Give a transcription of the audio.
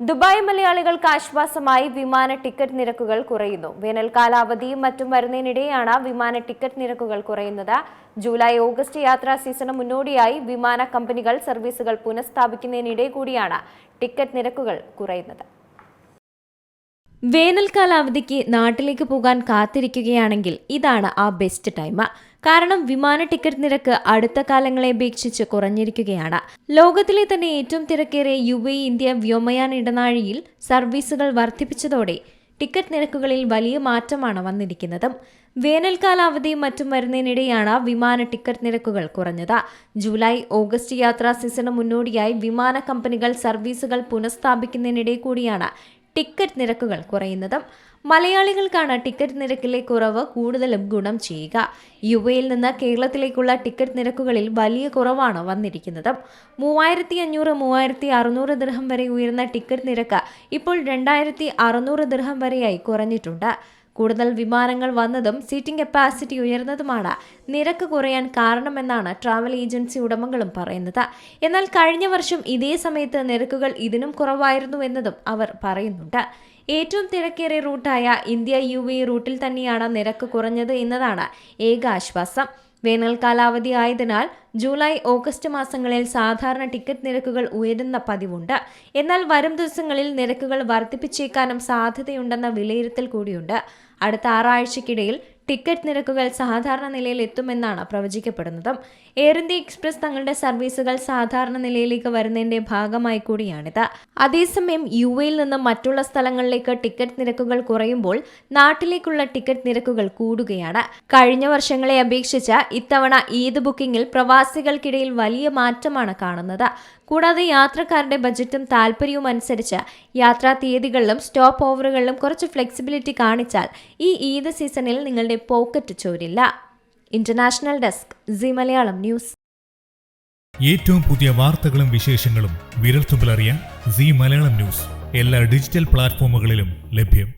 Dubai മലയാളികൾക്ക് ആശ്വാസമായി വിമാന ടിക്കറ്റ് നിരക്കുകൾ കുറയുന്നു. വേനൽക്കാലാവധിയും മറ്റും വരുന്നതിനിടെയാണ് വിമാന ടിക്കറ്റ് നിരക്കുകൾ കുറയുന്നത്. ജൂലൈ ഓഗസ്റ്റ് യാത്രാ സീസണിന് മുന്നോടിയായി വിമാന കമ്പനികൾ സർവീസുകൾ പുനഃസ്ഥാപിക്കുന്നതിനിടെ കൂടിയാണ് ടിക്കറ്റ് നിരക്കുകൾ കുറയുന്നത്. വേനൽക്കാലാവധിക്ക് നാട്ടിലേക്ക് പോകാൻ കാത്തിരിക്കുകയാണെങ്കിൽ ഇതാണ് ആ ബെസ്റ്റ് ടൈം. കാരണം വിമാന ടിക്കറ്റ് നിരക്ക് അടുത്ത കാലങ്ങളെ അപേക്ഷിച്ച് കുറഞ്ഞിരിക്കുകയാണ്. ലോകത്തിലെ തന്നെ ഏറ്റവും തിരക്കേറിയ UAE ഇന്ത്യ വ്യോമയാന ഇടനാഴിയിൽ സർവീസുകൾ വർദ്ധിപ്പിച്ചതോടെ ടിക്കറ്റ് നിരക്കുകളിൽ വലിയ മാറ്റമാണ് വന്നിരിക്കുന്നത്. വേനൽക്കാലാവധിയും മറ്റും വരുന്നതിനിടെയാണ് വിമാന ടിക്കറ്റ് നിരക്കുകൾ കുറഞ്ഞത്. ജൂലൈ ഓഗസ്റ്റ് യാത്രാ സീസണിന് മുന്നോടിയായി വിമാന കമ്പനികൾ സർവീസുകൾ പുനഃസ്ഥാപിക്കുന്നതിനിടെ കൂടിയാണ് ടിക്കറ്റ് നിരക്കുകൾ കുറയുന്നത്. മലയാളികൾക്കാണ് ടിക്കറ്റ് നിരക്കിലെ കുറവ് കൂടുതലും ഗുണം ചെയ്യുക. UAEയിൽ നിന്ന് കേരളത്തിലേക്കുള്ള ടിക്കറ്റ് നിരക്കുകളിൽ വലിയ കുറവാണ് വന്നിരിക്കുന്നത്. 3500-3600 ദിർഹം വരെ ഉയർന്ന ടിക്കറ്റ് നിരക്ക് ഇപ്പോൾ 2600 ദിർഹം വരെയായി കുറഞ്ഞിട്ടുണ്ട്. കൂടുതൽ വിമാനങ്ങൾ വന്നതും സീറ്റിംഗ് കപ്പാസിറ്റി ഉയർന്നതുമാണ് നിരക്ക് കുറയാൻ കാരണമെന്നാണ് ട്രാവൽ ഏജൻസി ഉടമകളും പറയുന്നത്. എന്നാൽ കഴിഞ്ഞ വർഷം ഇതേ സമയത്ത് നിരക്കുകൾ ഇതിനും കുറവായിരുന്നു എന്നതും അവർ പറയുന്നുണ്ട്. ഏറ്റവും തിരക്കേറിയ റൂട്ടായ ഇന്ത്യ UAE റൂട്ടിൽ തന്നെയാണ് നിരക്ക് കുറഞ്ഞത് എന്നതാണ് ഏക ആശ്വാസം. വേനൽക്കാലാവധി ആയതിനാൽ ജൂലൈ ഓഗസ്റ്റ് മാസങ്ങളിൽ സാധാരണ ടിക്കറ്റ് നിരക്കുകൾ ഉയരുന്ന പതിവുണ്ട്. എന്നാൽ വരും ദിവസങ്ങളിൽ നിരക്കുകൾ വർദ്ധിപ്പിച്ചേക്കാനും സാധ്യതയുണ്ടെന്ന വിലയിരുത്തൽ കൂടിയുണ്ട്. അടുത്ത 6 ആഴ്ചയ്ക്കിടയിൽ ടിക്കറ്റ് നിരക്കുകൾ സാധാരണ നിലയിൽ എത്തുമെന്നാണ് പ്രവചിക്കപ്പെടുന്നത്. എയർ ഇന്ത്യ എക്സ്പ്രസ് തങ്ങളുടെ സർവീസുകൾ സാധാരണ നിലയിലേക്ക് വരുന്നതിന്റെ ഭാഗമായി കൂടിയാണിത്. അതേസമയം UAEയിൽ നിന്ന് മറ്റുള്ള സ്ഥലങ്ങളിലേക്ക് ടിക്കറ്റ് നിരക്കുകൾ കുറയുമ്പോൾ നാട്ടിലേക്കുള്ള ടിക്കറ്റ് നിരക്കുകൾ കൂടുകയാണ്. കഴിഞ്ഞ വർഷങ്ങളെ അപേക്ഷിച്ച് ഇത്തവണ ഈദ് ബുക്കിംഗിൽ പ്രവാസികൾക്കിടയിൽ വലിയ മാറ്റമാണ് കാണുന്നത്. കൂടാതെ യാത്രക്കാരുടെ ബജറ്റും താല്പര്യവും അനുസരിച്ച് യാത്രാ തീയതികളിലും സ്റ്റോപ്പ് ഓവറുകളിലും കുറച്ച് ഫ്ലെക്സിബിലിറ്റി കാണിച്ചാൽ ഈ ഈദ് സീസണിൽ നിങ്ങളുടെ പോക്കറ്റ് ചോരില്ല. International desk C Malayalam news. ഏറ്റവും പുതിയ വാർത്തകളും വിശേഷങ്ങളും വിരൽത്തുമ്പിൽ അറിയാൻ സി മലയാളം ന്യൂസ് എല്ലാ ഡിജിറ്റൽ പ്ലാറ്റ്ഫോമുകളിലും ലഭ്യം.